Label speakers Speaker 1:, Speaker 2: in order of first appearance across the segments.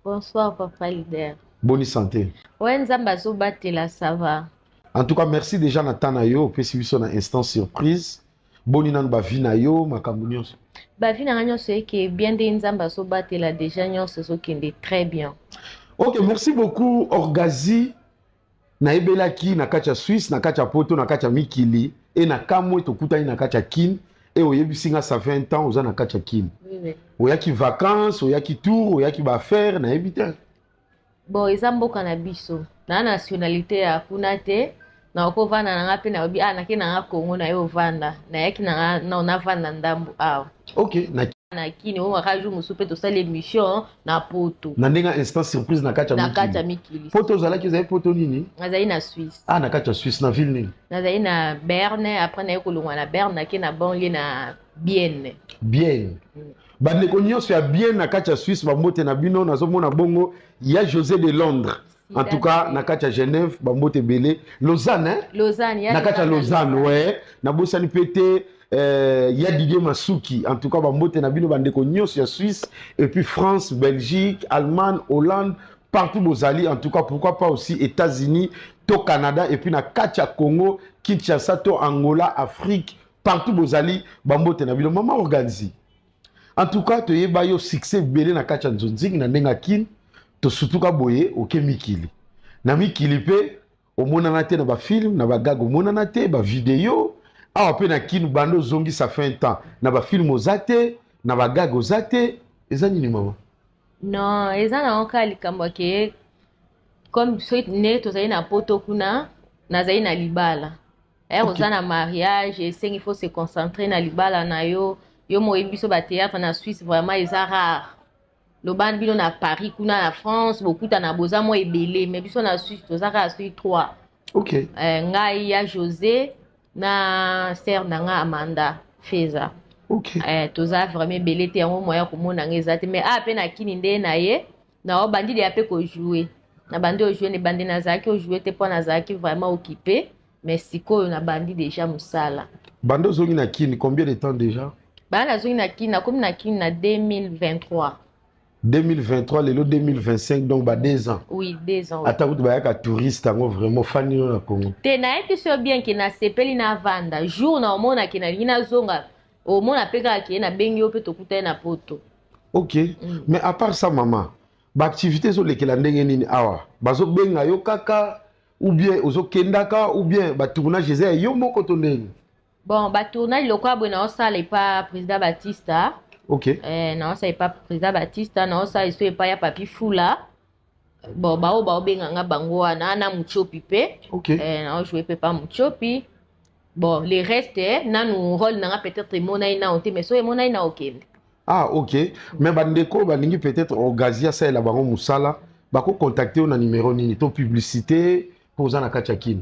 Speaker 1: Bonsoir, papa leader.
Speaker 2: Bonne santé.
Speaker 1: Ouais, Nzamba Zobatela, ça va.
Speaker 2: En tout cas, merci déjà Nathan Ayo. Puis si vous avez un instant surprise. Bonne nan ba vina yo makambo.
Speaker 1: Ba vina ranyo c'est que bien de Nzamba Zobatela déjà nyon c'est ce qui est très bien.
Speaker 2: Ok, merci beaucoup Orgazi. Na ebelaki na kacha Suisse, na kacha Poto, na kacha Mikili et na kamwe tokutani na kacha Kin et oyebisinga ça fait un temps oza na kacha Kin.
Speaker 1: Oui oui.
Speaker 2: Oyaki vacances, oyaki tour, oyaki ba faire na ebita.
Speaker 1: Bon, ezamboka na biso. Na nationalité ya kuna te. Na okovanda na ngape na obi na ke na Congo na yo vanda. Na yaki na vanda ndambu awa.
Speaker 2: Ok,
Speaker 1: na kini o wakaju musupe to sala émission na Poto.
Speaker 2: Na ndenga instant surprise na kacha Mikili.
Speaker 1: Na kacha Mikili.
Speaker 2: Poto zalaki za Poto nini?
Speaker 1: Nazali na Suisse.
Speaker 2: Ah, na kacha Suisse na ville nini?
Speaker 1: Nazali na Berne, après na ekolongwa na Berne na ke na banlieue na Bienne.
Speaker 2: Bien. Bandeko nyonso ya bien na kacha Suisse bambote na bino nazomona bongo ya José de Londres. En tout cas, na kacha Genève, bambote belé. Lausanne, hein?
Speaker 1: Lausanne,
Speaker 2: na kacha Lausanne, ouais. Na bosani pété ya Didier Masuki. En tout cas, bambote na bino bandeko nyonso ya Suisse et puis France, Belgique, Allemagne, Hollande, partout bozali. En tout cas, pourquoi pas aussi États-Unis, to Canada et puis na kacha Congo, Kinshasa, to Angola, Afrique, partout bozali, bambote na bino maman organise. En tout cas, tu as eu succès belé na kacha Nzonzing na nenga kin to sutuka boye oke Mikili. Na Mikili pe o monana te na ba film na ba gag o monana te ba vidéo awa pe na kin bando zongi ça fait un temps na ba film ozate na ba gag ozate ezani ni maman.
Speaker 1: Non, ezana onka likambo ke comme soit né to zai na Poto kuna na zai na libala. Ozana mariage et il faut se concentrer na libala na yo. Yo moyebiso ba théâtre na Suisse vraiment ils sont rares. Le band bino na Paris, kuna na France, beaucoup na boza mo ebele, mais biso na Suisse to zaka sur 3.
Speaker 2: OK.
Speaker 1: Ngai ya José na sœur nanga Amanda Feza.
Speaker 2: OK.
Speaker 1: To za vraiment belé te yango moya ko mona ngezate mais pe na kini nde na ye na o bandi de ape ko jouer. Na bandi o jouer ne bandi na zaki o jouer te po na zaki vraiment occupé, mais siko na bandi déjà musala.
Speaker 2: Bando zongi na kini combien de temps déjà?
Speaker 1: Bana zongi na kini na comme na kini na 2023.
Speaker 2: 2023, le 2025, donc 2 ans.
Speaker 1: Oui, 2 ans.
Speaker 2: Attends, tu vas être touriste, vraiment fan de Congo.
Speaker 1: Tu n'as pas sûr bien que na sepeli na vanda. Jour na omona que na lina zonga. Omona peka que na bengi ope tokuta na Poto.
Speaker 2: Ok. Mais à part ça, maman, l'activité sur lesquelles on est nini awa. Bazo benga yo kaka ou bien ozo kendaka ou bien ba tournage ezé yo moko to ndenge.
Speaker 1: Bon, ba tournage le quoi bona osala pas président Batista.
Speaker 2: Ok.
Speaker 1: Non, ça n'est pas président Batista, non, ça n'est pas ya papi Fula. Bon, ba benga nga bango na muchopi pe.
Speaker 2: Ok.
Speaker 1: Non, jouer pe pas muchopi. Bon, les restes, na nous rôle na peut-être mona ina onte, mais so mona ina okende.
Speaker 2: Ah, ok. Mais bandeko bandingi peut-être Orgazia ça la bango musala, bako contacter na numéro nini to publicité pour za na kachakin.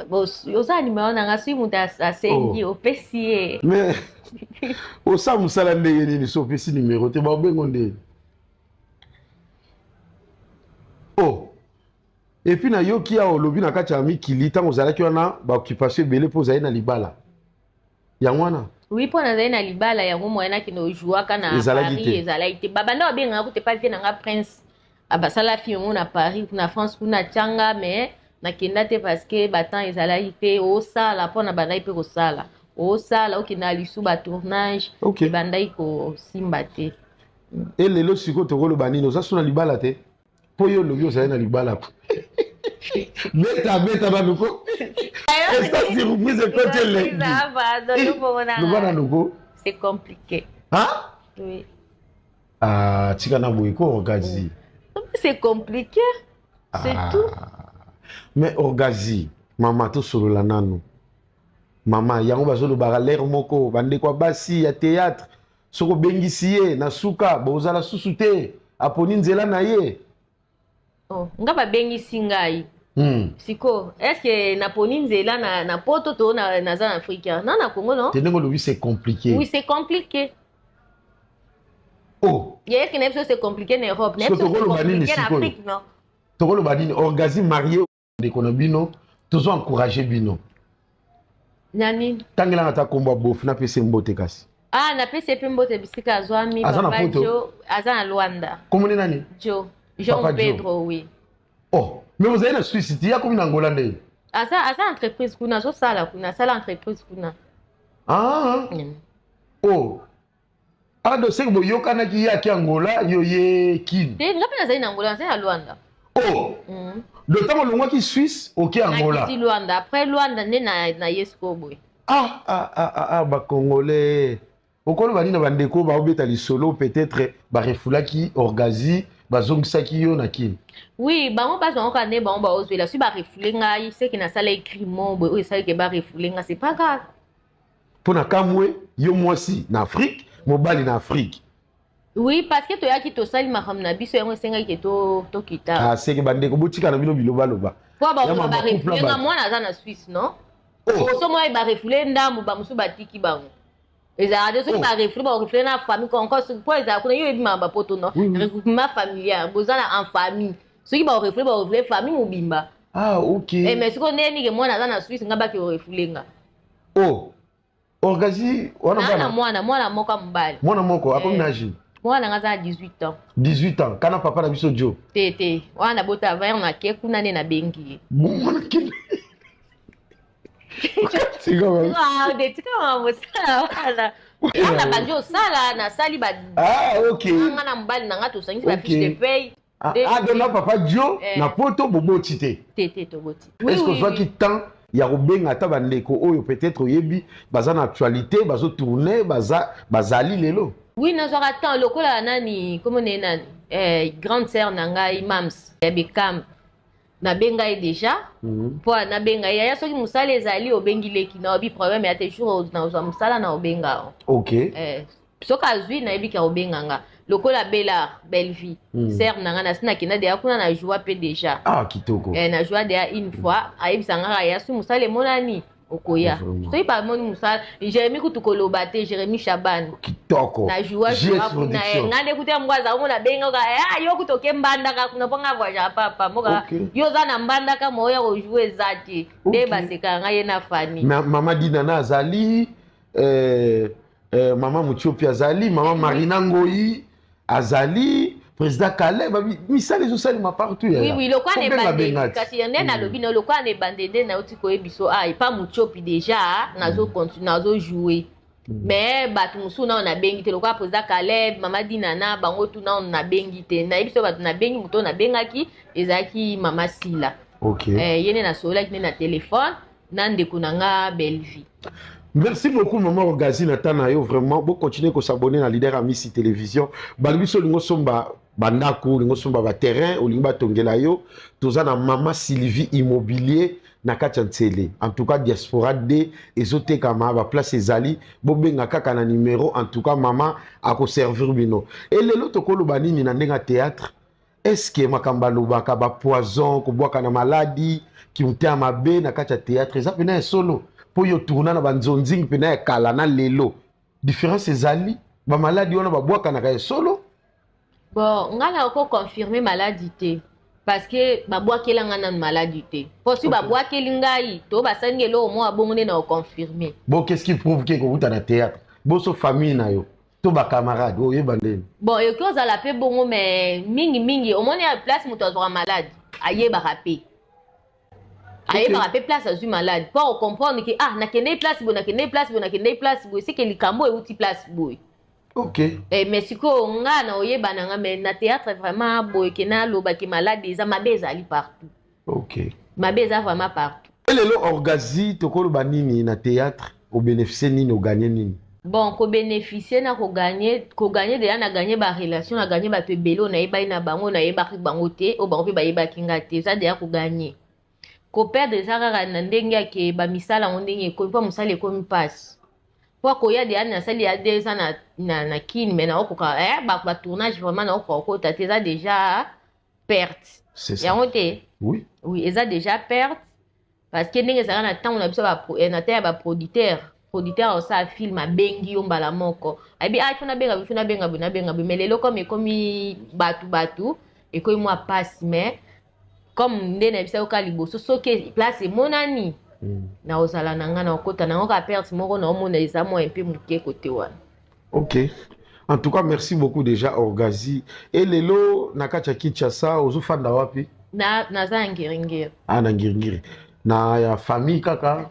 Speaker 1: Bon, yo za numéro na nga si muta asengi opesier.
Speaker 2: Mais au sa musala ndenge nini so pesi numéro te ba bengo nde. Oh. Et puis na yo ki a olobi na kacha Mikili tango zalaki wana ba occupation belé pour zaina libala. Yangwana.
Speaker 1: Oui, pour na zaina libala yango moyena ki no jouaka na Paris ezalaite. Baba ndo benga ko te pas vie na prince. Abasala fi mo na Paris, na France kuna changa mais na kenda te parce que batan ezalaite o sala pour na bandai pe ko sala. O sala okina lisu ba tournage bandai ko simba te.
Speaker 2: Et lelo siko to ko lo banino za suna libala te. Po yo lobi o zaina libala. Meta na nuko. Esta surprise quand elle est.
Speaker 1: C'est compliqué.
Speaker 2: Hein?
Speaker 1: Oui.
Speaker 2: Ah, tika na boyko Orgazi.
Speaker 1: C'est compliqué. C'est tout.
Speaker 2: Mais Orgazi, maman to solo la nanu. Maman, yango bazolo baraler moko, bande kwa basi ya théâtre. Soko bengisiye na suka, bozala susute, aponi nzela na ye.
Speaker 1: Oh, nga ba bengisi ngai. Siko, est-ce que na poni nzela na Poto to na za Afrique? Non, na Congo non?
Speaker 2: Tenengo lobi c'est compliqué.
Speaker 1: Oui, c'est compliqué.
Speaker 2: Oh.
Speaker 1: Il y a que c'est compliqué en Europe, c'est compliqué en Afrique, non?
Speaker 2: Tokolo badini Orgazi marié de Konobino, toujours encourager bino.
Speaker 1: Nani?
Speaker 2: Tangela ngata komba bof na pese mbote kasi.
Speaker 1: Ah, na PCP mbote bisika azwami papa Jo, azana Luanda.
Speaker 2: Comment nani?
Speaker 1: Jo, Jean Pedro, oui.
Speaker 2: Oh, mais vous avez une Suisse, il y a combien d'Angola?
Speaker 1: Asa entreprise kuna, so sala entreprise kuna.
Speaker 2: Ah. Oh. Ah, donc c'est que vous avez qui a Angola, yo ye kin.
Speaker 1: Te ngapi na zaina Angola, c'est à Luanda.
Speaker 2: Oh. Le temps où l'on qui Suisse, OK Angola.
Speaker 1: Na Luanda, après Luanda na Yesko boy.
Speaker 2: Bah Congolais. Okolo bani na bandeko ba obeta li solo peut-être ba refulaki orgazi ba zongsaki yo na ki.
Speaker 1: Oui, ba on passe on connaît ba on ba ozwela si ba refulenga yi c'est que na sala écriment boy o ça que ba refulenga c'est pas grave.
Speaker 2: Pour na kamwe yo mwasi na Afrique, mobali na Afrique.
Speaker 1: Oui, parce que to yaki to sali maham na biso yango senga ke to kita.
Speaker 2: Ah, c'est que bandeko botika na bino biloba loba.
Speaker 1: Po ba refulenga mwana za na Suisse, non? Oh, so moi ba refulenda mu ba musu batiki bango. Les arabes sont pas réfléchis na famille encore pour les arabes yo ebi mamba poto non regroupement familial bozala en famille ceux qui ba réfléchir famille mobimba.
Speaker 2: Ah OK.
Speaker 1: Mais ce qu'on est ni que moi na Suisse ngaba ki réfléchir.
Speaker 2: Oh. Orgazi wana
Speaker 1: bana mwana moka mbali.
Speaker 2: Mwana moko akomi naji.
Speaker 1: Mwana ngaza 18 ans.
Speaker 2: 18 ans kana papa na biso Jo.
Speaker 1: Tete wana bota va na ke kuna ne na bengi.
Speaker 2: Mwana kile. C'est comme
Speaker 1: ah des trucs comme ça voilà on a banjo sala na sali ba
Speaker 2: ah OK
Speaker 1: ngana mbali na ngato sangi ba fiche de paye
Speaker 2: donc papa Jo na poto bobo tité
Speaker 1: tete to boti
Speaker 2: est-ce que soit qui temps ya robenga ta bandeko oyo peut-être yebi baza na actualité bazo tourner bazali lelo
Speaker 1: oui na zora temps lokola nani comment ne nani grande sœur nanga Mams Bekam na benga déjà po na benga ya soki musala ezali obengileki na obi problème ya toujours na uza musala na obenga
Speaker 2: OK
Speaker 1: soka zui na ebi ka obenga nga lokola Bella belle vie sœur nanga na sina kina de akuna na joie pe déjà
Speaker 2: kitoko
Speaker 1: na joie de une fois aibisanga ya su musala monani okoya soki pa moni musala Jérémy kutukoloba te Jérémy Chaban
Speaker 2: kitoko
Speaker 1: na joie na ngande kutia mwaza omona benga ka yo kutoke mbanda ka kuna ponga voyage papa moka yo za na mbanda ka moya ko jouer zati de baseka nga ye na fani
Speaker 2: mama Dina na azali mama Muchopia azali mama Marina Ngoyi azali président Calais misala ezosali ma partout ya
Speaker 1: oui le quoi ne bande kasi yende na lobi no le quoi ne bande de na otiko ebiso pas Muchopi déjà nazo continuer nazo jouer mais batu musu na na bengi te le quoi président Calais mama Dina na bango tu na bengi te na ebiso batu na bengi muto na bengaki ezaki mama Sila
Speaker 2: OK
Speaker 1: yene na sola ki na téléphone na ndeko nanga Belvi.
Speaker 2: Merci beaucoup, maman Orgazi Natana. Vraiment, vous continuez à s'abonner à Leader Amisi Télévision. Balbiso lingo somba bandako, lingo somba ba terrain, ou lingo tongela yo. Toza na mama Sylvie Immobilier na Kachantsele. En tout cas, diaspora D, ezote kama ba place ezali. Bobenga kaka na numéro. En tout cas, maman a ko servir bino. Et le loto kolo banini na ndenga théâtre. Est-ce que makamba lobaka ba poison, ko boaka na maladie, ki mute amabe na kacha théâtre, ça pena solo. Pour yo tourner na banzonzing pena ya kala na lelo différence ezali ba maladie wana ba bwaka na ka solo
Speaker 1: bon ngala ko confirmer maladie te parce que ba bwakela ngana maladie te pour si ba bwakeli ngai to ba sangelo au moins abongone na confirmer
Speaker 2: bon qu'est-ce qui prouve que ko buta na théâtre bo so famille na yo to ba camarade o yebandeni
Speaker 1: bon yo ko za la pe bongo mais mingi au moins ya place muto azwa malade aye ba rapé aye ba rapé place azu malade pour comprendre que na kende place bo na kende place bo na kende place bo c'est que likambo e uti place bo.
Speaker 2: OK
Speaker 1: mais siko nga na oyeba na nga mais na théâtre vraiment boy ke na loba ki malade za mabeza ali partout.
Speaker 2: OK
Speaker 1: mabeza vraiment partout.
Speaker 2: Et lelo Orgazi tokolo banini na théâtre au bénéficier nini au gagner nini
Speaker 1: bon ko bénéficier na ko gagner déjà na gagner ba relation na gagner ba te belo na yeba na bango na yeba ki bango te o bango pe ba yeba kinga te ça déjà ko gagner ko perdre ça kaka na ndenge ke ba misala ndenge ko pa musala ko mi passe po ko ya dia na sali ya des na kin mais na okoka ba tournage vraiment na okoko ta ça déjà perte
Speaker 2: c'est ça
Speaker 1: ya ngote
Speaker 2: oui
Speaker 1: eza déjà perte parce que ndenge ça na temps na biso ba na terre ba producteur ça film bengi yo mbala moko abi funa benga mais lelo comme komi batu et ko moi passe mais comme ndene bisa ka liboso soke place monani na ozala nanga na okota na ngoka perte moko na omona eza mo un peu muke côté wana
Speaker 2: Ok. En tout cas, merci beaucoup déjà, Orgazi. Et lelo, nakacha Kinshasa, ozu fanda wapi?
Speaker 1: Naza Ngiringiri.
Speaker 2: Ah, na Ngiringiri. Na ya famille kaka?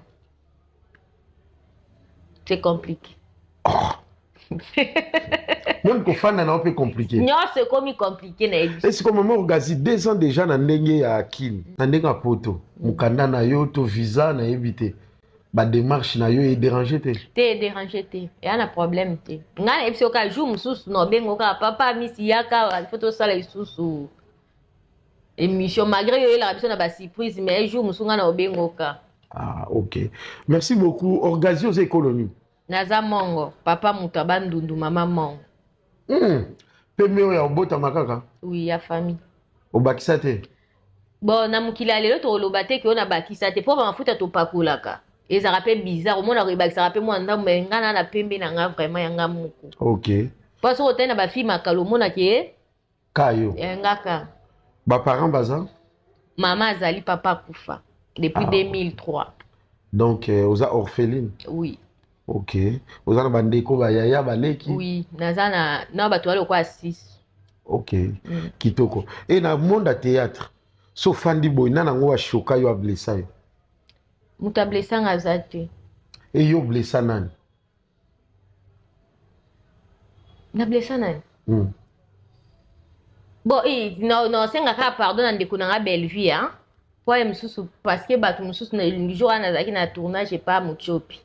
Speaker 1: C'est compliqué.
Speaker 2: Oh. Même kofanda na wapi compliqué.
Speaker 1: Non, c'est comme compliqué na ebi.
Speaker 2: Et c'est comme maman Orgazi, 2 ans déjà na ndenge ya Kini. Na ndenge ya poto. Mukanda na yo, to visa na ebite. Ba démarche na yo est dérangé te.
Speaker 1: Te dérangé te. Ya na problème te. Ngana ebi soka jour mususu no bengo ka papa misi yaka photo sala isusu. Émission malgré yo la biso na ba surprise mais jour musu ngana obengo ka.
Speaker 2: Ah, ok. Merci beaucoup. Orgazi aux économies.
Speaker 1: Naza mongo, papa mutu abandundu mama mongo.
Speaker 2: Pemeo ya obota makaka.
Speaker 1: Oui, ya famille.
Speaker 2: Obakisa te.
Speaker 1: Bon, na mukili lelo to loba te ke ona bakisa te po ba mafuta to pakolaka. Eza rappel bizarre, mona ko bakisa rappel mo ndambo ngana na pembe na nga vraiment yanga muku.
Speaker 2: Ok.
Speaker 1: Parce que otena ba fille makalo mona ke
Speaker 2: Kayo.
Speaker 1: ngaka.
Speaker 2: Ba parents baza?
Speaker 1: Maman azali papa kufa depuis 2003.
Speaker 2: Donc oza orpheline.
Speaker 1: Oui.
Speaker 2: Ok. Oza na bandeko ba yaya baleki.
Speaker 1: Oui, naza na bato wale kwa 6.
Speaker 2: Ok. Kitoko. Et na monde à théâtre. So fandi boy nana ngo wa shoka yo blessa yo.
Speaker 1: Muta blessa ngazate.
Speaker 2: Et yo blessa nani?
Speaker 1: Na blessa nani? Bon, non, c'est nga pardon na ndeko na nga Bellevue, hein. Pour msusu parce que batu msusu na jour na zaki na tournage pas muchopi.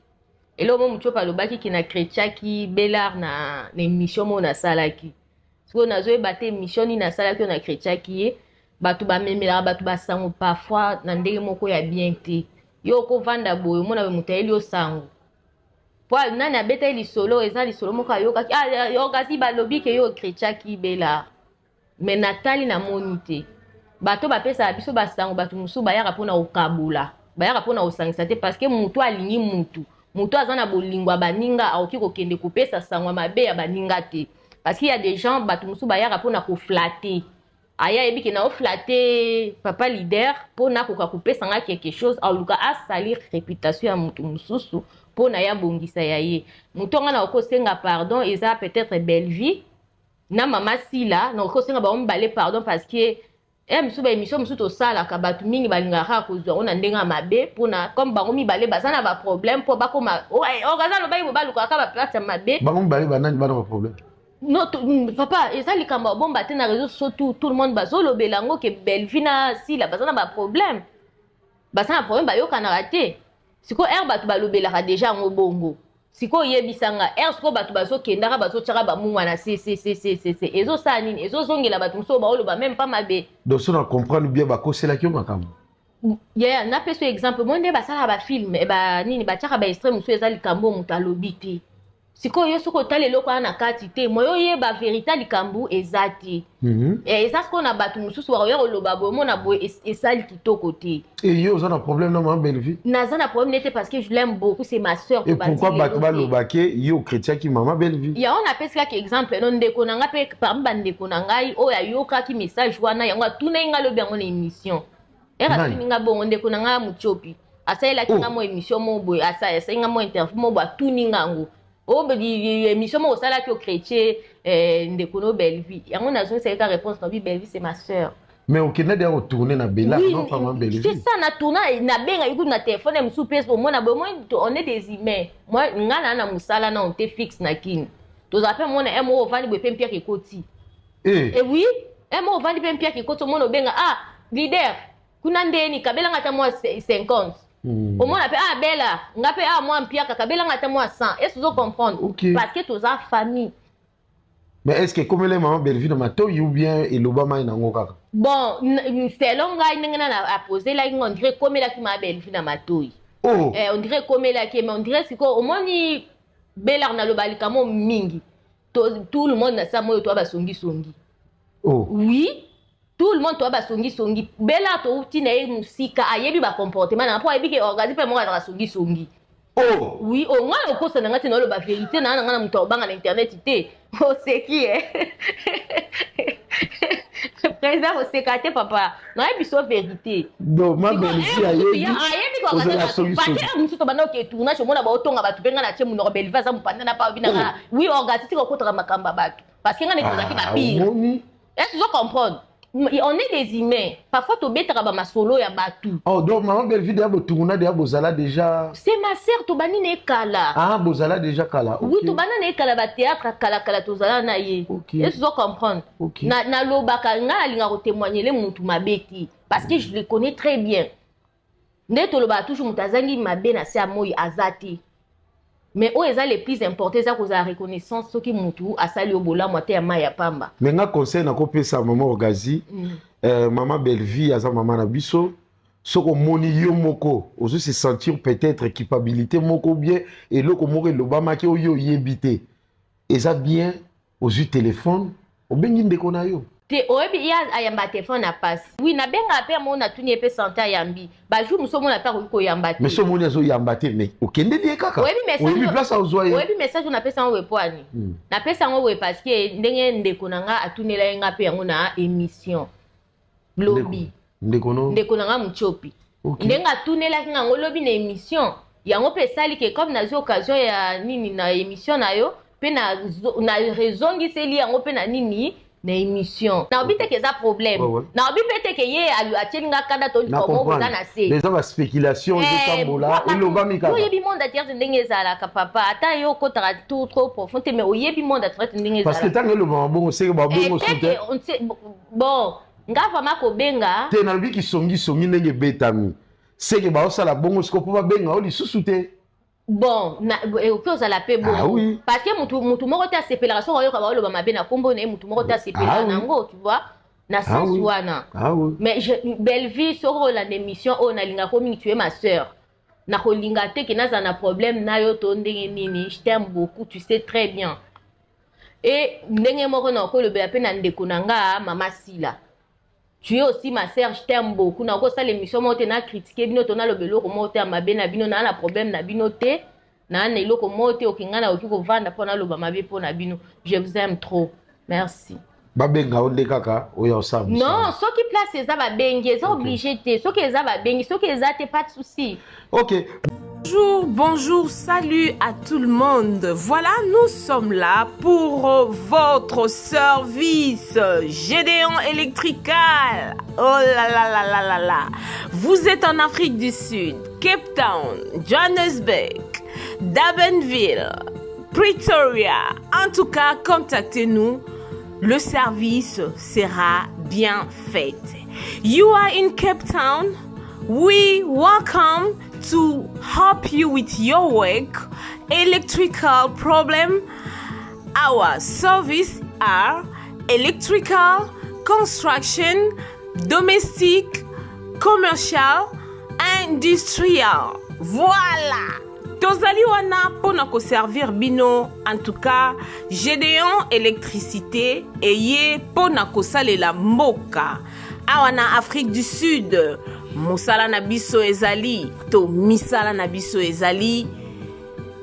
Speaker 1: Et là, mon chopa le baki qui na chrétien qui belard na émission mo na salaki. Parce que na zoé baté émission ni na salaki na chrétien qui batu ba memela batu ba sango parfois na ndenge moko ya bien te. Yo ko vanda boyo mo na mutaeli yo sango. Pour nani abeta li solo eza li solo moko yo ka yo kasi ba lobby ke yo chrétien qui belard. Mais Nathalie na monité. Bato ba pesa biso ba sango batu musu ba yaka pona okabula. Ba yaka pona osangisa te parce que mutu alingi mutu. Mutu azana bolingwa baninga aoki kokende kopesa sangwa mabe ya baninga te parce qu'il y a des gens batu musu bayaka pona ko flatter aya ebi ke na o flatter papa leader pona ko kopesa nga quelque chose aluka a salir réputation ya mutu mususu pona ya bongisa ya ye mutu ngana okosenga pardon eza peut-être Bellevue na mama Sila na okosenga ba ombale pardon parce que msuba émission msu to sala ka batu mingi balingaka kozwa ona ndenga mabe pona comme bango mibale bazana ba problème po bakoma okaza lo bayi baluka ka ba place mabe
Speaker 2: bango mibale banani bana ba problème
Speaker 1: non papa eza likamba bomba te na réseau surtout tout le monde bazolo belango ke Bellevue na Sila bazana ba problème problème bayoka na raté siko batu balobelaka déjà ngo bongo siko yebisanga siko batu bazokendaka bazotyaka bamungwa na ezo saa nini ezozongela batu mosusu baoloba même pas mabe
Speaker 2: donc so na comprendre bien bakoselaki yo makambo
Speaker 1: napesa exemple mo nde basalaka bafilme nini batyaka baextrait mosusu eza likambo moto alobi te sikoyo soki otala eloko wana na kati te moyo oyeba verité likambo eza te eza sikoyo na bato mosusu bakoya koloba boye mona boye esali kitoko te
Speaker 2: yo oza na problème na mama Bellevue
Speaker 1: naza na problème nete parce que je l'aime beaucoup c'est ma soeur
Speaker 2: et pourquoi bato balobake yo chrétiaki mama Bellevue
Speaker 1: yango napesakaki exemple no ndeko na nga mpe parmi bandeko na ngai oyo ayokaki message wana yango atuna nga lobi yango na émission atuni nga bongo ndeko na nga Muchopi asalelaki nga mo émission mo boye asali nga mo interview mo boye atuni nga yango émission mo osala ki o chrétien ndeko no Bellevue yango nazongisaki ka réponse na bi Bellevue c'est ma soeur
Speaker 2: mais okende dia retourner na Bella non pas ma Bellevue
Speaker 1: c'est ça na tourna na benga yiku na téléphone musu pese pour moi na bon on est des humains moi ngana na musala na on te fixe na kini to zape mona mo ovani bo pe Pierre Kikoti et oui mo ovani pe Pierre Kikoti mona benga leader kuna ndeni kabela ngata moi 50 au moins on Bella ngape moi Pierre kabela ngata moi 100 est-ce que vous comprenez parce que tous en famille
Speaker 2: mais est-ce que comme les maman Bellevue dans ma toy ou bien et l'Obama na ngo kaka
Speaker 1: bon c'est long ngai ngena na poser là on dirait comme la qui ma Bellevue na ma toy on dirait comme la qui mais on dirait c'est au moins ni Bella na lobali kamo mingi tout le monde na sa moyo to ba songi oui tout le monde to ba songi Bella to uti na musika ayebi ba comportement na po ayebi ke organiser pe mo ka songi
Speaker 2: Oh!
Speaker 1: Oui, au moins, au cours de la vérité, on a un internet. Oh, c'est qui est? Président, c'est qu'à papa. Non, et puis, c'est vérité.
Speaker 2: Donc, ma belle-fille, il y a la solution.
Speaker 1: Oui, parce que est-ce que vous comprenez? On est des humains. Parfois, tu as des solo et batu.
Speaker 2: Oh, donc, maman belle-fille, déjà.
Speaker 1: C'est ma sœur, tu bani ne kala.
Speaker 2: Ah, bozala déjà kala.
Speaker 1: Oui, tu bani ne kala ba théâtre kala tu zala na ye. Est-ce que vous comprenez? Na lobaka nga linga ko témoigner les mutu mabeti parce que je les connais très bien. Ne to loba toujours mutazangi mabe na se amoyi azati. Mais où est les plus importants, c'est que la reconnaissance, ce qui moutou, à sali au bola, moi, t'es à Maya Pamba.
Speaker 2: Mais nga conseil na kopé sa maman Ogazi, maman Belle-Vie, asa maman Nabiso, ce qu'on moni yo moko, osu se sentir peut-être équipabilité moko bien, et le komore l'obama ki yo yebité. Et ça bien, osu téléphone, au bengi ndekona yo.
Speaker 1: Te oebi ya ayamba téléphone na passe. Oui, na benga pe mo na tuni epe santé yambi. Ba jour muso mo na ta ko yamba te.
Speaker 2: Mais so mo na zo yamba te mais okende die kaka.
Speaker 1: Oebi
Speaker 2: place au zoye.
Speaker 1: Oebi message na pesa ngo wepoani. Na pesa ngo we parce que ndenge ndeko nanga atunela nga pe yango na émission. Lobby. Ndeko nanga muchopi. Ndenga atunela ngo lobby na émission. Yango pe sali ke comme na occasion ya nini na émission na yo pe na raison ngi seli yango pe na nini na émission. Na obite que ça problème. Na obite que ye a tielinga kada to comme vous na se.
Speaker 2: Les hommes spéculation de tambola et lobami ka.
Speaker 1: Yo yebi monde attirer ndenge zala ka papa. Ata yo ko tara tout trop profond mais o yebi monde attirer ndenge zala.
Speaker 2: Parce que tant que le bon c'est que bon
Speaker 1: bon, nga fama ko benga.
Speaker 2: Te na bi ki songi ndenge betami. C'est que ba osala bongo sko po ba benga o li susute.
Speaker 1: Bon, aux la paix bon.
Speaker 2: Ah oui.
Speaker 1: Parce que mutu moko ta séparation oyo ka ba lo ba mabe na kombo na mutu moko ta séparation nango, tu vois. Na sens wana.
Speaker 2: Ah oui.
Speaker 1: Mais Belle-Vie sur la émission on a linga komi tu es ma sœur. Na ko linga te que na za problème na yo to ndenge nini, je t'aime beaucoup, tu sais très bien. Et ndenge moko na ko le be na ndeko nanga mama Sila. Tu es aussi ma sœur, je t'aime beaucoup. Na ko sa l'émission mo te na critiquer bino to na lo belo ko mo te mabe na bino na problème na bino te. Na eloko mo te okinga na okiko vanda pona lo ba mabe pona bino. Je vous aime trop. Merci.
Speaker 2: Babenga onde kaka oya osam.
Speaker 1: Non, ceux qui placent ça va bengi, ils sont obligés te. Ceux qui ça va bengi, ceux qui ça te pas de souci.
Speaker 2: OK.
Speaker 3: Bonjour, salut à tout le monde. Voilà, nous sommes là pour votre service Gédéon Electrical. Oh là là là là là là. Vous êtes en Afrique du Sud, Cape Town, Johannesburg, Durbanville, Pretoria. En tout cas, contactez-nous. Le service sera bien fait. You are in Cape Town. We welcome to help you with your work, electrical problem. Our service are electrical, construction, domestic, commercial, industrial. Voilà. Tozali wana pona ko servir bino, en tout cas, Gédéon électricité et ye pona ko salela mboka. Awana Afrique du Sud, Mosala na biso ezali, to misala na biso ezali,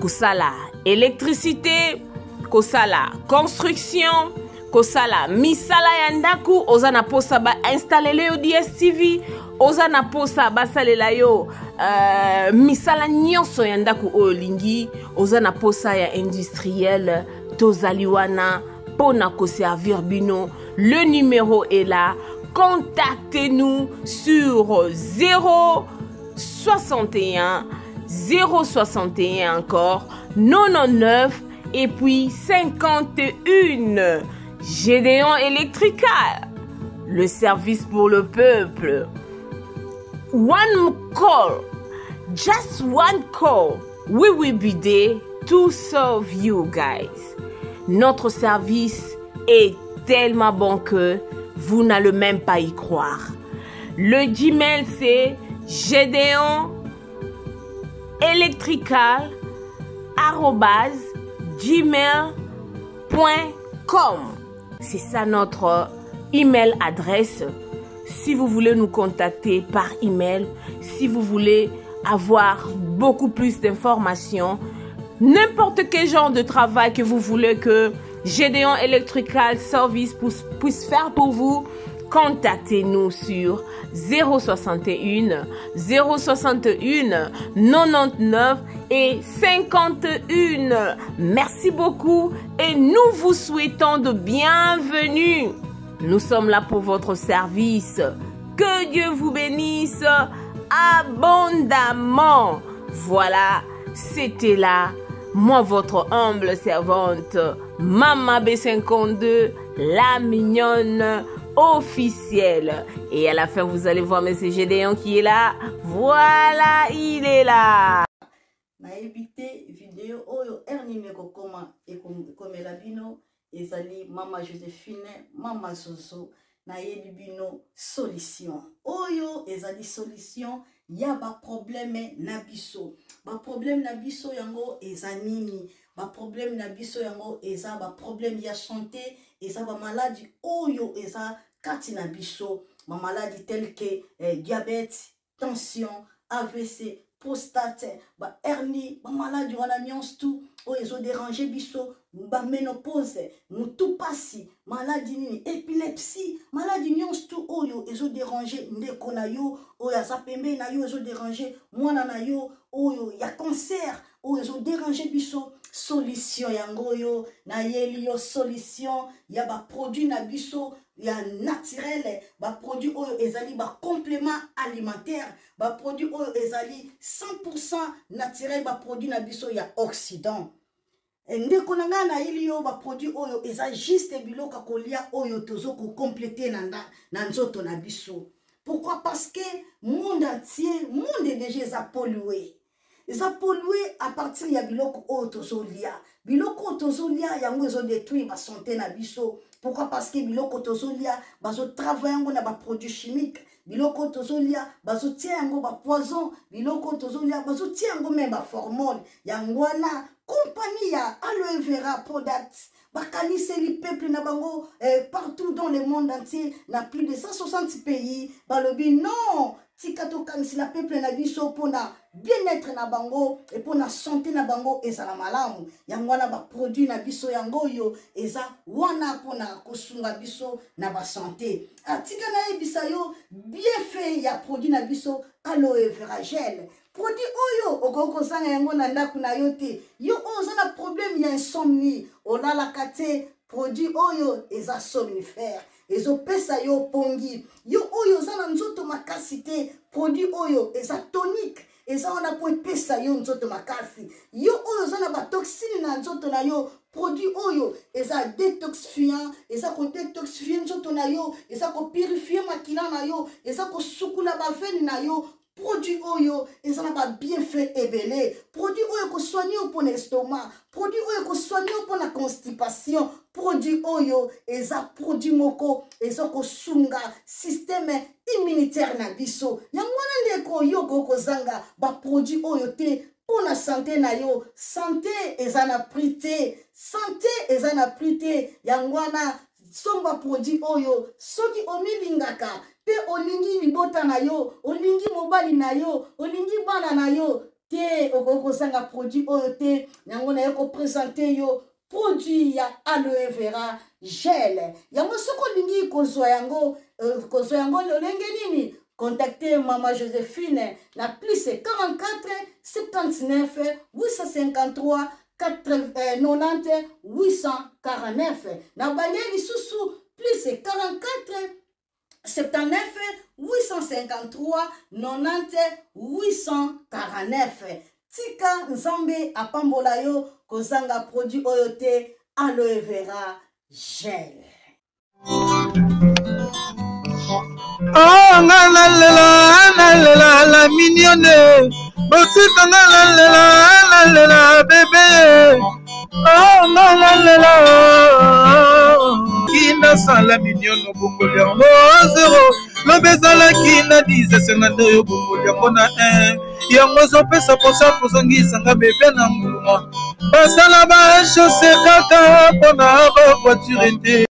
Speaker 3: kosala électricité, kosala construction, kosala misala ya ndaku, oza na posa ba installer yo DSTV, oza na posa ba salela yo misala nyonso ya ndaku olingi, oza na posa ya industriel, tozali wana pona ko servir bino. Le numéro est là. Contactez-nous sur 061 061 encore 99 et puis 51. Gédéon Electrical, le service pour le peuple. One call, just one call, we will be there to serve you guys. Notre service est tellement bon que vous n'allez même pas y croire. Le Gmail c'est gedeonelectrical@gmail.com. C'est ça notre email adresse. Si vous voulez nous contacter par email, si vous voulez avoir beaucoup plus d'informations, n'importe quel genre de travail que vous voulez que Gédéon Electrical Service puisse faire pour vous, contactez-nous sur 061 061 99 et 51. Merci beaucoup et nous vous souhaitons de bienvenue. Nous sommes là pour votre service. Que Dieu vous bénisse abondamment. Voilà, c'était là, moi votre humble servante, Maman B52, la mignonne officielle. Et à la fin, vous allez voir M. Gédéon qui est là. Voilà, il est là.
Speaker 4: Na évité vidéo oyo erni meko koma ekomela bino ezali Mama Joséphine, Mama Zozo na yebi bino solution. Oyo ezali solution ya ba problème na biso. Ba problème na biso yango ezanini. Ba problème na biso yango eza ba problème ya santé, eza ba maladie oyo eza kati na biso, ba maladie telle que diabète, tension, AVC, prostate, ba hernie, ba maladie wana nyonso tout oyo ezo déranger biso, ba ménopause, mutu pasi, maladie nini, épilepsie, maladie nyonso tout oyo ezo déranger ndeko na yo, oyo aza pembe na yo ezo déranger mwana na yo, oyo ya cancer, oyo ezo déranger biso. Solution yango yo na yeli yo solution ya ba produit na biso ya naturel, ba produit oyo ezali ba complément alimentaire, ba produit oyo ezali 100% naturel, ba produit na biso ya Occident. Ndeko na nga na yeli yo ba produit oyo eza juste biloko kolia oyo tozo ko compléter na nzoto na biso. Pourquoi? Parce que monde entier, monde déjà est pollué. Ils ont pollué à partir de biloko otozolia. Biloko otozolia yango ils ont détruit ma santé na biso. Pourquoi? Parce que biloko otozolia bazo travailler yango na ba produits chimiques. Biloko otozolia bazo tia yango ba poison. Biloko otozolia bazo tia yango même ba hormone. Yango na compagnie ya aloe vera products. Bakanise li peuple na bango partout dans le monde entier, na plus de 160 pays. Balobi non. Si si la peuple na biso pour na bien-être na bango et pour na santé na bango eza na malamu yango na ba produit na biso yango yo eza wana pour na kosunga biso na ba santé atika na ebisa yo bien fait ya produit na biso aloe vera gel produit oyo okoko sanga yango na ndaku na yo te yo oza na problème ya insomnie olala kate produit oyo eza somnifère ezopesa yo pongi yo oyo za na nzoto makasi te produit oyo eza tonique eza wana po epesa yo nzoto makasi yo oyo za na ba toxine na nzoto na yo produit oyo eza détoxifiant eza ko détoxifier nzoto na yo eza ko purifier makila na yo eza ko sukula ba veine na yo produit oyo eza na ba bienfait ebele produit oyo ko soigner pour l'estomac produit oyo ko soigner pour la constipation produit oyo eza produit moko eza ko sunga système immunitaire na biso yango wana ndeko yo ko zanga ba produit oyo te pour la santé na yo santé eza na prité santé eza na prité yango wana somba produit oyo soki omilingaka pe olingi libota na yo olingi mobali na yo olingi bana na yo te okoko sanga produit oyo te yango na yo ko présenter yo produit ya aloe vera gel yango soko olingi kozwa yango lolenge nini contactez Maman Joséphine na plus 44 79 853 90 849 na banyeli susu plus 44 79 853 90 849 tika nzambe apambola yo kozanga produit oyo te aloe vera gel.
Speaker 5: Oh la mignonne Botita la bébé Oh Kina sala mignonne Bokoli yango 0 Lobezala kina 10 Senando yo bokoli yango na 1 Yango zopesa posa kozongisa nga bébé na mbuma Basala ba chaussée kaka Pona ba voiture